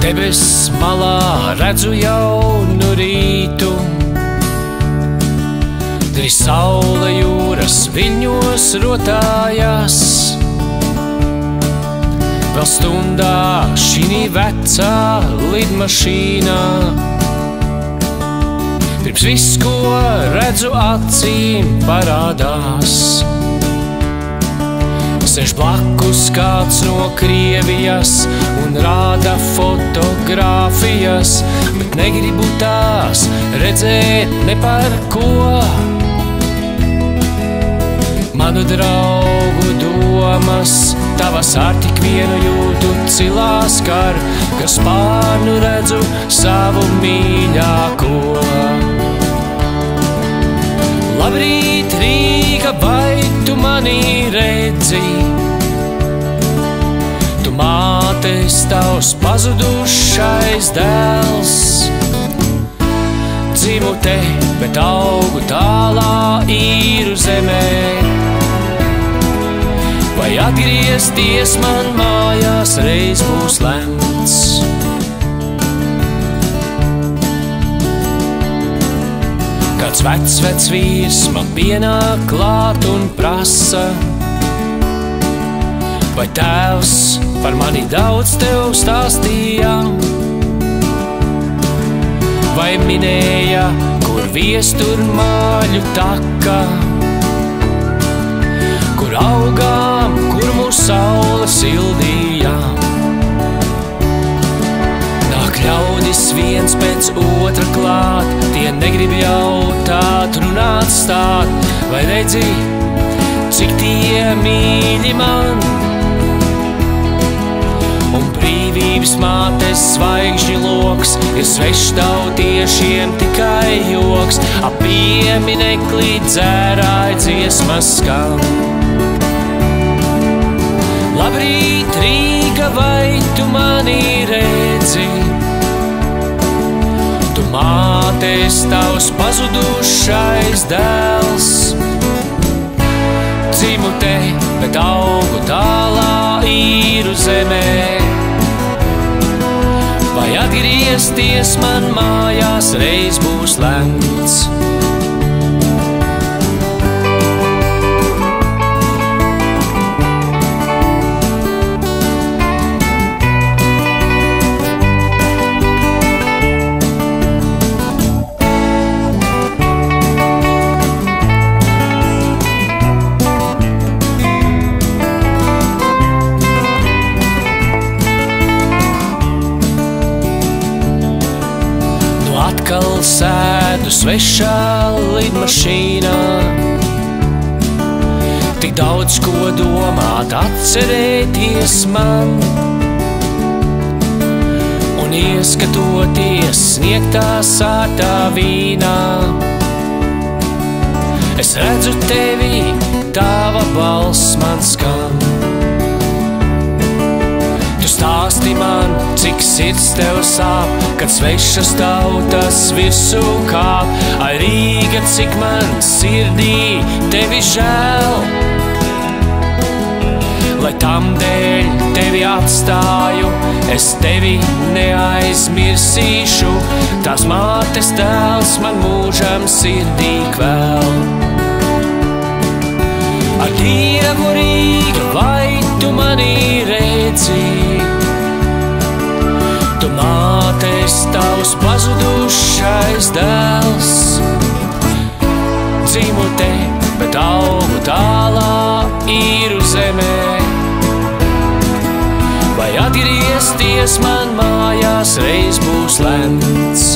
Debes malā redzu jaunu rītu, drīz saule jūras viļņos rotājās. Vēl stundā šī vecā lidmašīnā, pirms viss, ko redzu acīm, parādās. Sēž blakus kāds no Krievijas un rāda fotogrāfijas, bet negribu tās redzēt ne par ko. Manu draugu domas, tavas ar tik vienu jūtu cilās kar, ka spārnu redzu savu mīļāko. Labrīt, Rīga, vai tu mani redzi? Tu mātes tavs pazudušais dēls. Dzimu te, bet augu tālā īru zemē. Vai atgriezties man mājās reiz būs lemts? Kāds vecs vīrs man pienāk klāt un prasa, vai tēvs par mani daudz tev stāstīja? Vai minēja, kur viestur māļu taka, kur augām, kur mūs saule sildīja? Ļaudis viens pēc otra klāt, tie negrib jautāt, runāt, stāt, vai redzi, cik tie mīļi man? Un brīvības mātes zvaigžņu loks ir sveštautiešiem tikai joks, ap pieminekli dzērāja dziesmas skan. Labrīt, Rīga, vai tu mani redzi? Tu mātes tavs pazudušais dēls. Dzimu te, bet augu tālā īru zemē. Vai atgriezties man mājās reiz būs lemts? Atkal sēdu svešā lidmašīnā, tik daudz ko domāt, atcerēties man. Un ieskatoties sniegtā sārtā vīnā, es redzu tevi, tava balss man skan. Tu stāsti man, cik sirds tev sāp, kad svešas tautas virsū kāp. Ai, Rīga, cik man sirdī tevi žēl, lai tam dēļ tevi atstāju, es tevi neaizmirsīšu. Tās mātes tēls man mūžam sirdī kvēl. Ar Dievu, Rīga, vai tu mani redzi? Tu mātes tavs pazudušais dēls. Dzimu te, bet augu tālā īru zemē. Vai atgriezties man mājās reiz būs lemts?